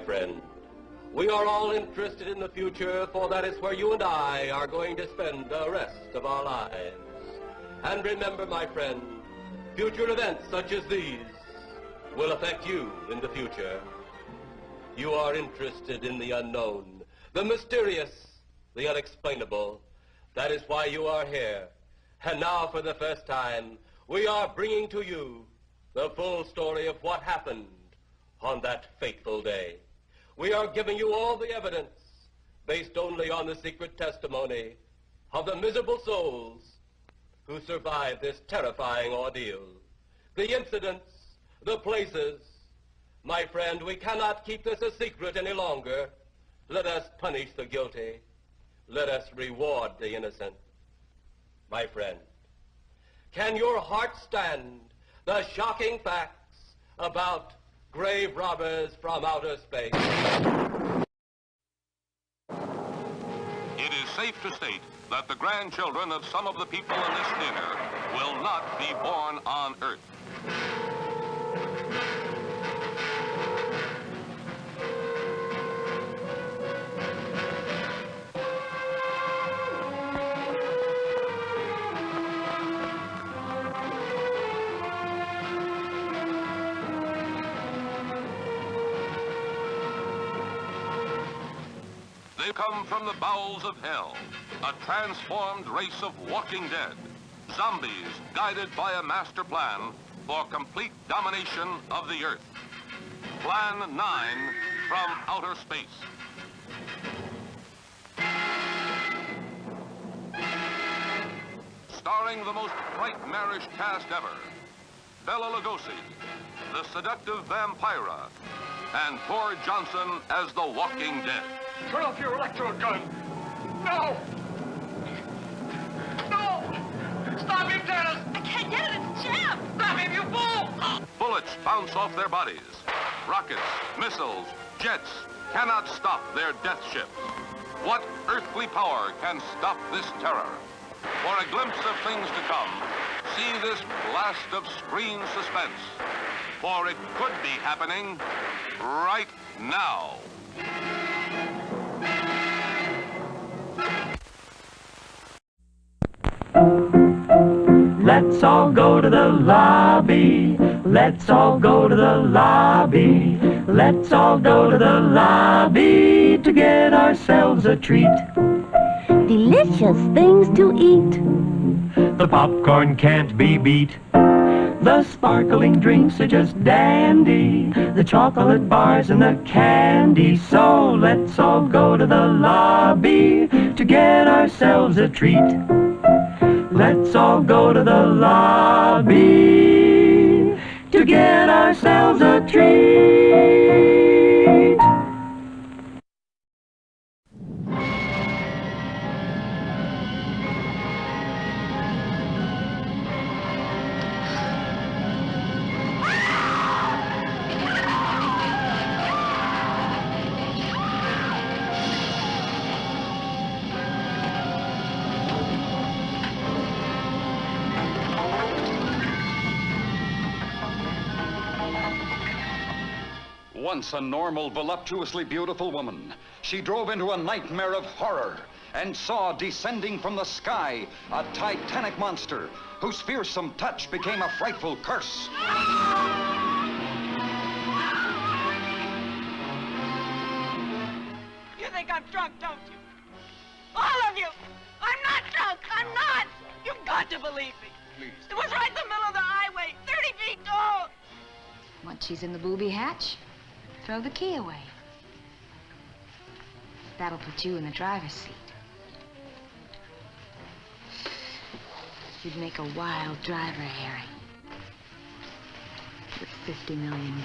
friend. We are all interested in the future, for that is where you and I are going to spend the rest of our lives. And remember, my friend, future events such as these will affect you in the future. You are interested in the unknown, the mysterious, the unexplainable. That is why you are here. And now, for the first time, we are bringing to you the full story of what happened on that fateful day. We are giving you all the evidence based only on the secret testimony of the miserable souls who survived this terrifying ordeal. The incidents, the places. My friend, we cannot keep this a secret any longer. Let us punish the guilty. Let us reward the innocent. My friend, can your heart stand the shocking facts about grave robbers from outer space? It is safe to state that the grandchildren of some of the people in this theater will not be born on Earth. They come from the bowels of hell, a transformed race of walking dead, zombies guided by a master plan for complete domination of the Earth. Plan 9 from outer space. Starring the most nightmarish cast ever, Bela Lugosi, the seductive Vampira, and Ford Johnson as the Walking Dead. Turn off your electrode gun! No! No! Stop him, Dennis! I can't get it, it's jammed! Stop him, you fool! Bullets bounce off their bodies. Rockets, missiles, jets cannot stop their death ships. What earthly power can stop this terror? For a glimpse of things to come, see this blast of screen suspense. For it could be happening right now. Let's all go to the lobby. Let's all go to the lobby. Let's all go to the lobby to get ourselves a treat. Delicious things to eat. The popcorn can't be beat. The sparkling drinks are just dandy. The chocolate bars and the candy. So let's all go to the lobby to get ourselves a treat. Let's all go to the lobby to get ourselves a treat. Once a normal, voluptuously beautiful woman, she drove into a nightmare of horror and saw descending from the sky a titanic monster whose fearsome touch became a frightful curse. You think I'm drunk, don't you? All of you! I'm not drunk! I'm not! You've got to believe me. Please. It was right in the middle of the highway, 30 feet tall. Once she's in the booby hatch, throw the key away. That'll put you in the driver's seat. You'd make a wild driver, Harry. With $50 million.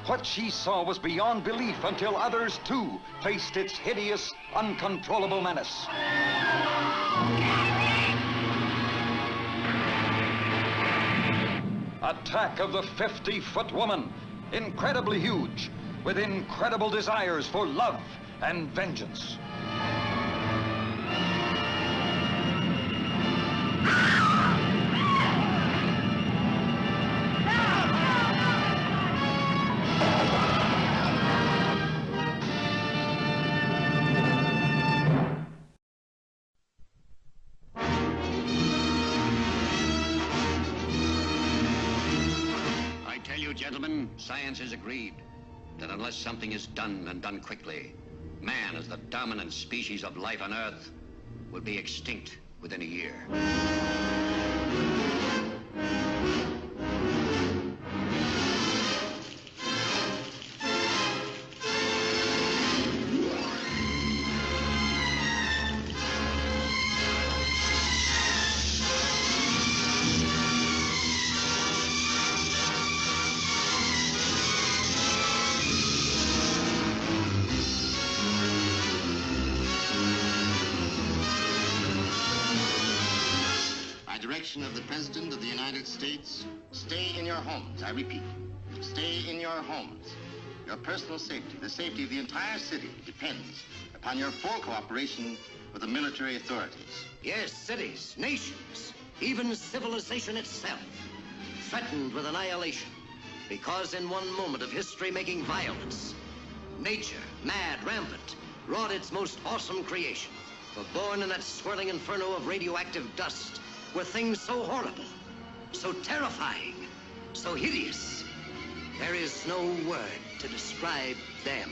What she saw was beyond belief until others, too, faced its hideous, uncontrollable menace. Attack of the 50-foot woman, incredibly huge, with incredible desires for love and vengeance. Science has agreed that unless something is done and done quickly, man, as the dominant species of life on Earth, will be extinct within a year. Of the President of the United States, stay in your homes. I repeat, stay in your homes. Your personal safety, the safety of the entire city, depends upon your full cooperation with the military authorities. Yes, cities, nations, even civilization itself, threatened with annihilation, because in one moment of history-making violence, nature, mad, rampant, wrought its most awesome creation. For born in that swirling inferno of radioactive dust, were things so horrible, so terrifying, so hideous. There is no word to describe them.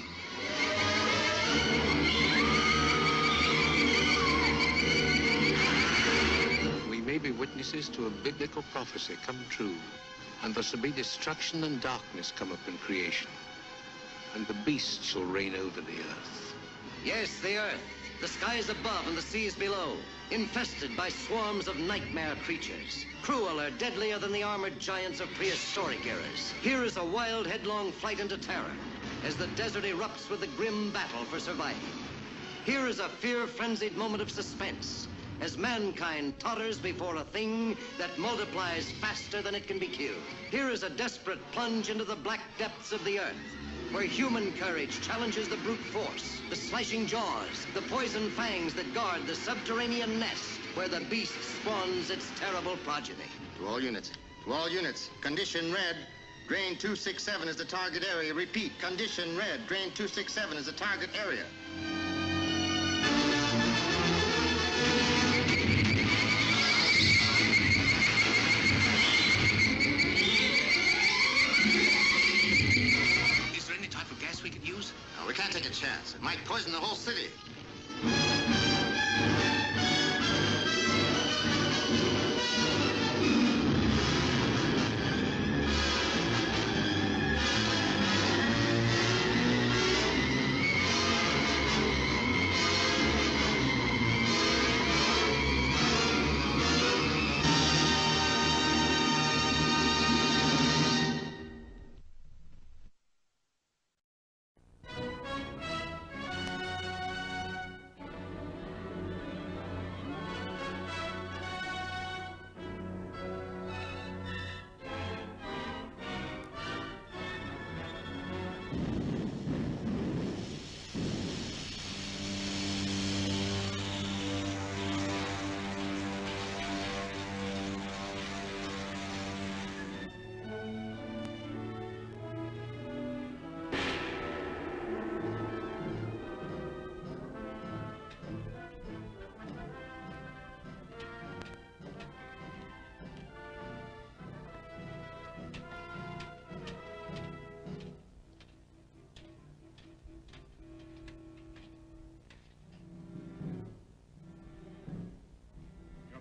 We may be witnesses to a biblical prophecy come true, and there shall be destruction and darkness come up in creation, and the beast shall reign over the earth. Yes, the earth, the skies above and the seas below, infested by swarms of nightmare creatures, crueler, deadlier than the armored giants of prehistoric eras. Here is a wild, headlong flight into terror as the desert erupts with the grim battle for survival. Here is a fear-frenzied moment of suspense as mankind totters before a thing that multiplies faster than it can be killed. Here is a desperate plunge into the black depths of the earth, where human courage challenges the brute force, the slashing jaws, the poison fangs that guard the subterranean nest where the beast spawns its terrible progeny. To all units, condition red, drain 267 is the target area. Repeat, condition red, drain 267 is the target area. We could use? No, we can't take a chance. It might poison the whole city.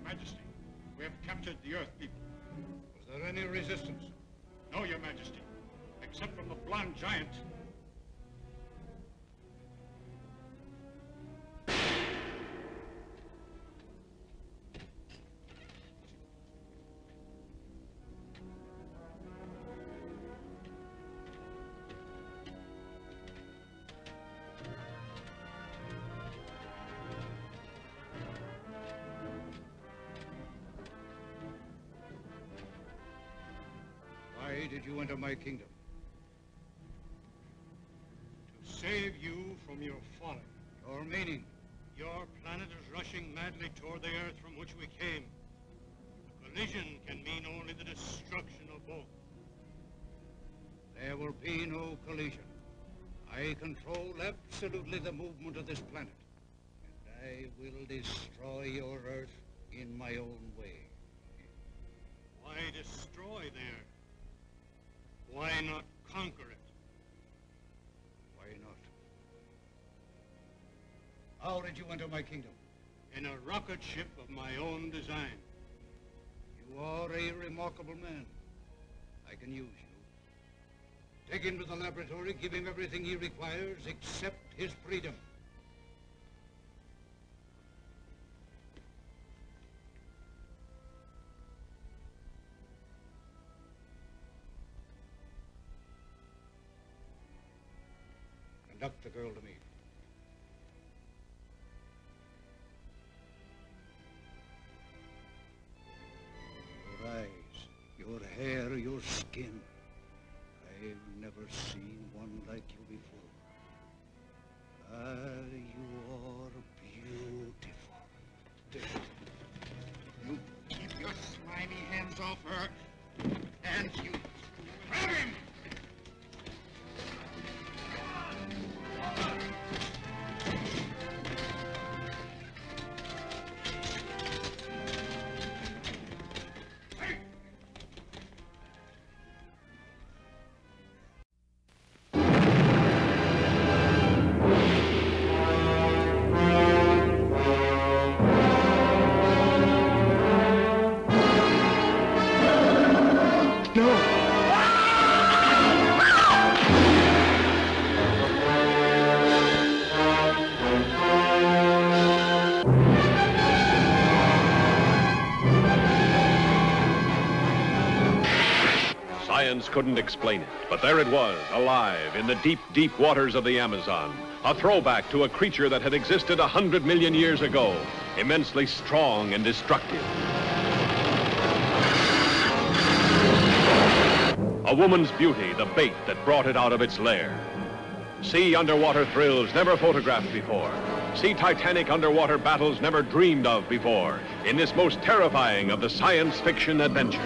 Majesty, we have captured the Earth people. Was there any resistance? No, Your Majesty, except from the blonde giant. Why did you enter my kingdom? To save you from your folly. Your meaning? Your planet is rushing madly toward the Earth from which we came. A collision can mean only the destruction of both. There will be no collision. I control absolutely the movement of this planet. And I will destroy your Earth in my own way. Why destroy there? Why not conquer it. Why not? How did you enter my kingdom? In a rocket ship of my own design. You are a remarkable man. I can use you. Take him to the laboratory, give him everything he requires except his freedom. Conduct the girl to me. Your eyes, your hair, your skin. I've never seen one like you before. Ah, you are beautiful. You keep your slimy hands off her. And you grab him! Science couldn't explain it, but there it was, alive in the deep, deep waters of the Amazon. A throwback to a creature that had existed 100 million years ago, immensely strong and destructive. A woman's beauty, the bait that brought it out of its lair. See underwater thrills never photographed before. See titanic underwater battles never dreamed of before in this most terrifying of the science fiction adventures.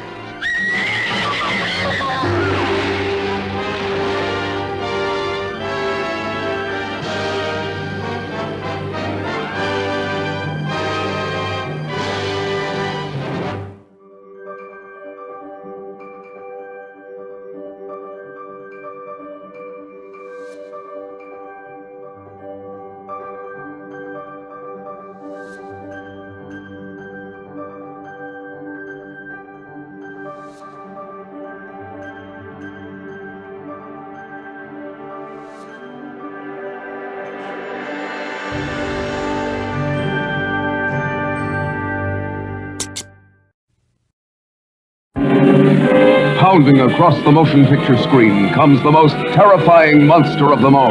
Pounding across the motion picture screen comes the most terrifying monster of them all.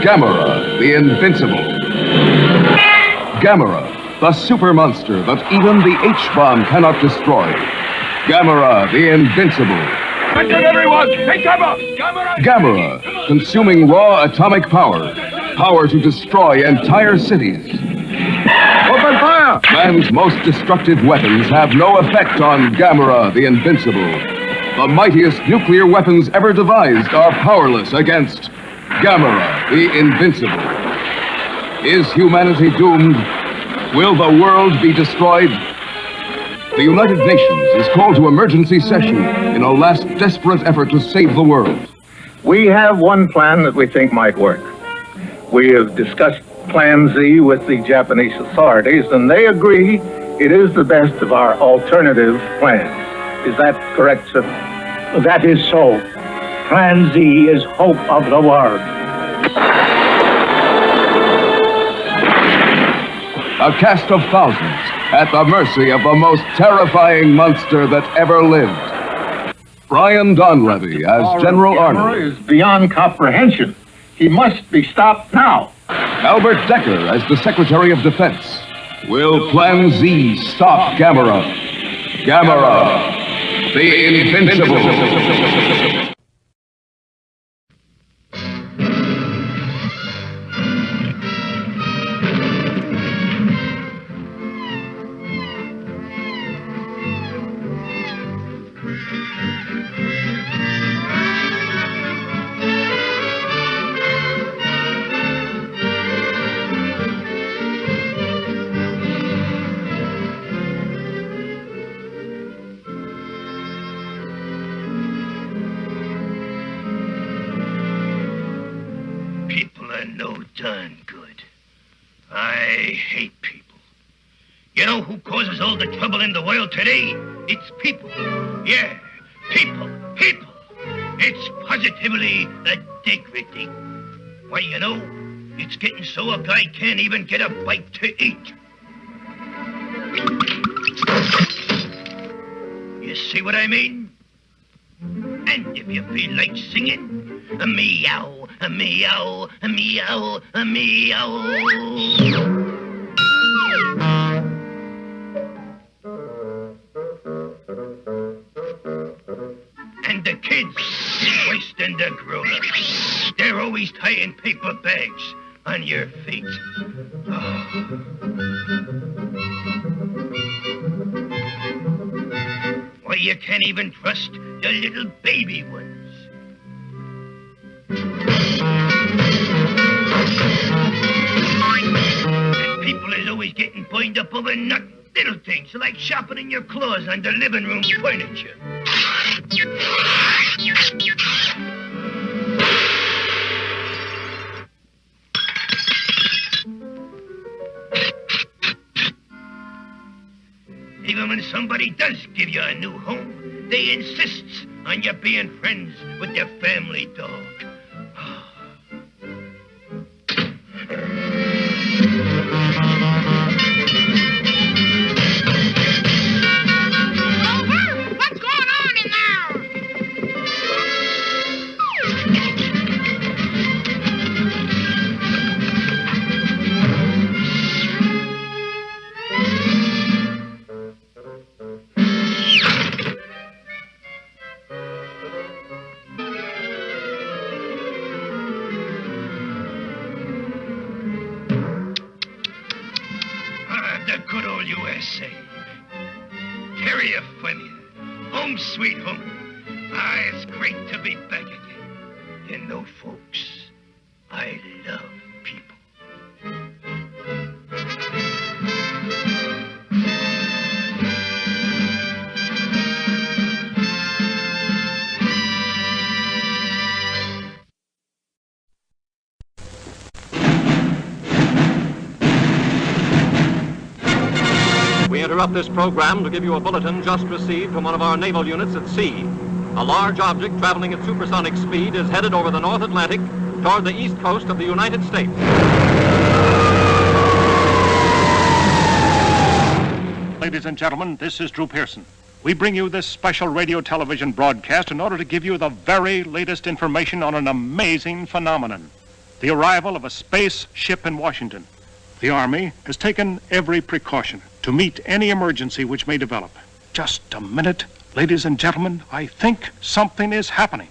Gamera, the Invincible. Gamera, the super monster that even the H-bomb cannot destroy. Gamera, the Invincible. Attention, everyone! Take cover! Gamera, consuming raw atomic power. Power to destroy entire cities. Open fire! Man's most destructive weapons have no effect on Gamera, the Invincible. The mightiest nuclear weapons ever devised are powerless against Gamera, the Invincible. Is humanity doomed? Will the world be destroyed? The United Nations is called to emergency session in a last desperate effort to save the world. We have one plan that we think might work. We have discussed Plan Z with the Japanese authorities, and they agree it is the best of our alternative plans. Is that correct, sir? That is so. Plan Z is hope of the world. A cast of thousands at the mercy of the most terrifying monster that ever lived. Brian Donlevy as General Arnold. Is beyond comprehension. He must be stopped now. Albert Decker as the Secretary of Defense. Will Plan Z stop Gamera? Gamera, the Invincible. are no darn good. I hate people. You know who causes all the trouble in the world today? It's people. Yeah, people. It's positively a degrading. Why, you know, it's getting so a guy can't even get a bite to eat. You see what I mean? And if you feel like singing, a meow, a meow, a meow, a meow. And the kids, worse than the grown-ups. They're always tying paper bags on your feet. Oh. Why, you can't even trust the little baby ones. And people is always getting boined up over nothing. Little things like sharpening your claws on the living room furniture. Even when somebody does give you a new home, they insist on you being friends with their family dog. What's going on in there? The good old USA. Terrier for you. Home sweet home. Ah, it's great to be back again. You know, folks, I love people. We interrupt this program to give you a bulletin just received from one of our naval units at sea. A large object traveling at supersonic speed is headed over the North Atlantic toward the east coast of the United States. Ladies and gentlemen, this is Drew Pearson. We bring you this special radio-television broadcast in order to give you the very latest information on an amazing phenomenon, the arrival of a space ship in Washington. The Army has taken every precaution to meet any emergency which may develop. Just a minute, ladies and gentlemen, I think something is happening.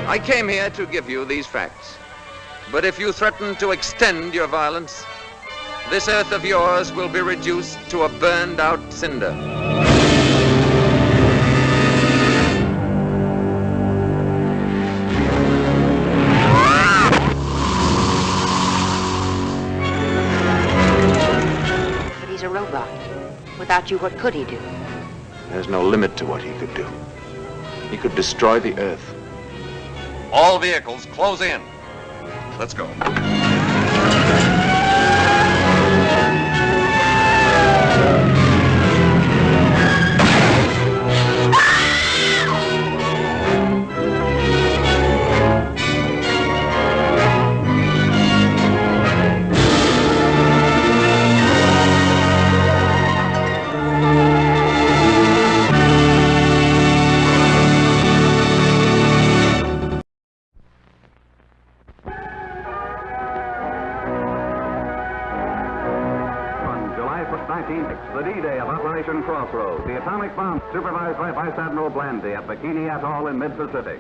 I came here to give you these facts. But if you threaten to extend your violence, this earth of yours will be reduced to a burned-out cinder. But he's a robot. Without you, what could he do? There's no limit to what he could do. He could destroy the earth. All vehicles, close in. Let's go. The D-Day of Operation Crossroads, the atomic bomb supervised by Vice Admiral Blandy at Bikini Atoll in mid-Pacific.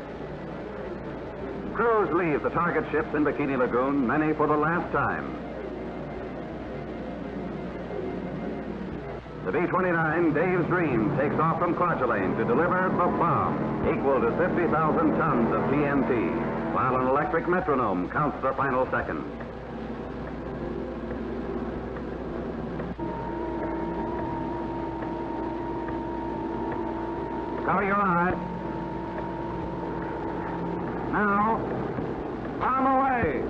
Crews leave the target ships in Bikini Lagoon, many for the last time. The B-29 Dave's Dream takes off from Kwajalein to deliver the bomb, equal to 50,000 tons of TNT, while an electric metronome counts the final seconds. Cover your eyes. Now, bomb away!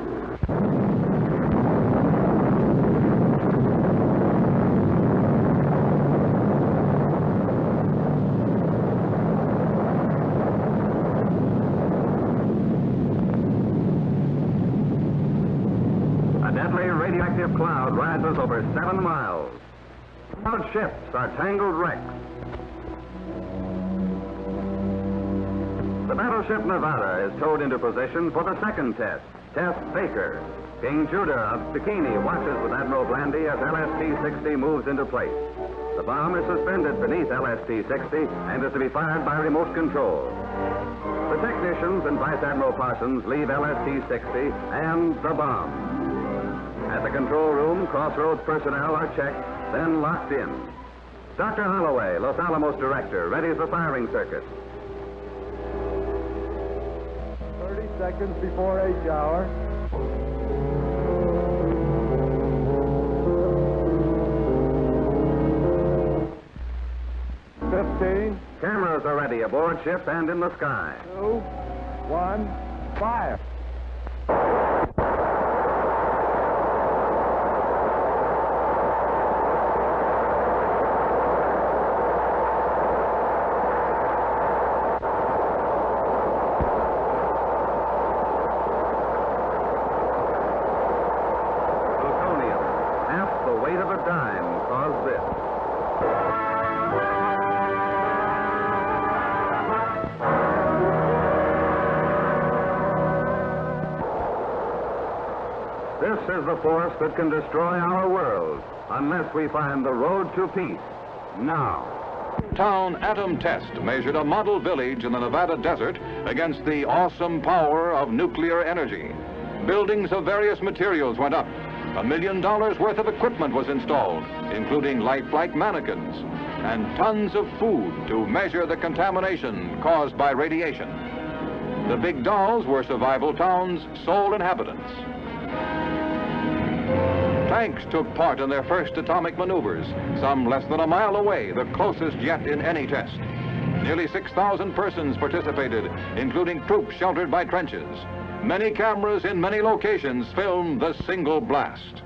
A deadly radioactive cloud rises over 7 miles. Cloud ships are tangled wrecks. The battleship Nevada is towed into position for the second test, Test Baker. King Judah of Bikini watches with Admiral Blandy as LST-60 moves into place. The bomb is suspended beneath LST-60 and is to be fired by remote control. The technicians and Vice Admiral Parsons leave LST-60 and the bomb. At the control room, Crossroads personnel are checked, then locked in. Dr. Holloway, Los Alamos director, readies the firing circuit. 30 seconds before H hour. Cameras are ready aboard ship and in the sky. 2, 1, fire. Plutonium, half the weight of a dime, caused this. This is the force that can destroy our world unless we find the road to peace now. Town atom test measured a model village in the Nevada desert against the awesome power of nuclear energy. Buildings of various materials went up. $1 million worth of equipment was installed, including lifelike mannequins, and tons of food to measure the contamination caused by radiation. The big dolls were Survival Town's sole inhabitants. Tanks took part in their first atomic maneuvers, some less than a mile away, the closest yet in any test. Nearly 6,000 persons participated, including troops sheltered by trenches. Many cameras in many locations filmed the single blast.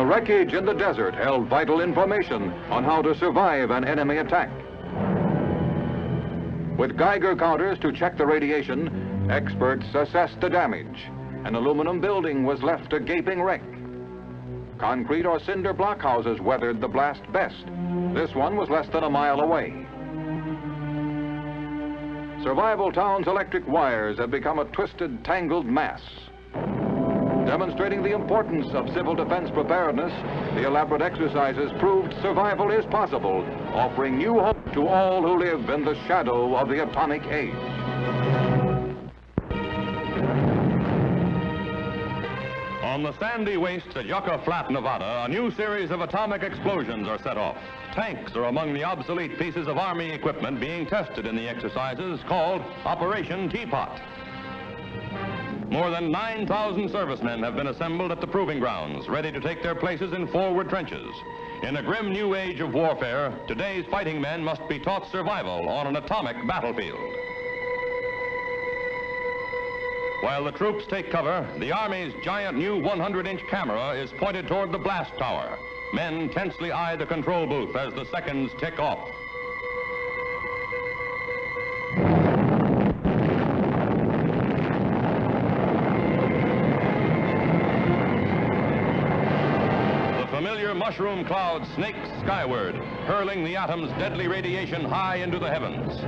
Wreckage in the desert held vital information on how to survive an enemy attack. With Geiger counters to check the radiation, experts assessed the damage. An aluminum building was left a gaping wreck. Concrete or cinder block houses weathered the blast best. This one was less than a mile away. Survival Town's electric wires had become a twisted, tangled mass. Demonstrating the importance of civil defense preparedness, the elaborate exercises proved survival is possible, offering new hope to all who live in the shadow of the atomic age. On the sandy wastes at Yucca Flat, Nevada, a new series of atomic explosions are set off. Tanks are among the obsolete pieces of Army equipment being tested in the exercises called Operation Teapot. More than 9,000 servicemen have been assembled at the proving grounds, ready to take their places in forward trenches. In a grim new age of warfare, today's fighting men must be taught survival on an atomic battlefield. While the troops take cover, the Army's giant new 100-inch camera is pointed toward the blast tower. Men tensely eye the control booth as the seconds tick off. The familiar mushroom cloud snakes skyward, hurling the atom's deadly radiation high into the heavens.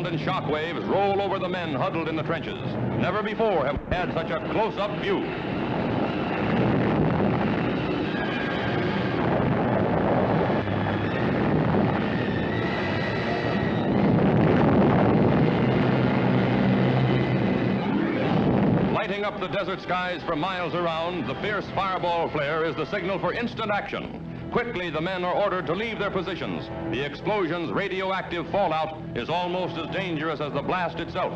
And shock waves roll over the men huddled in the trenches. Never before have we had such a close-up view. Lighting up the desert skies for miles around, the fierce fireball flare is the signal for instant action. Quickly, the men are ordered to leave their positions. The explosion's radioactive fallout is almost as dangerous as the blast itself.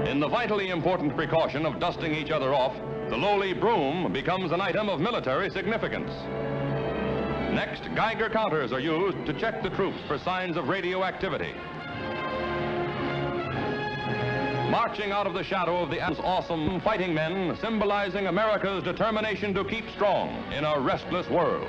In the vitally important precaution of dusting each other off, the lowly broom becomes an item of military significance. Next, Geiger counters are used to check the troops for signs of radioactivity. Marching out of the shadow of the awesome fighting men, symbolizing America's determination to keep strong in a restless world.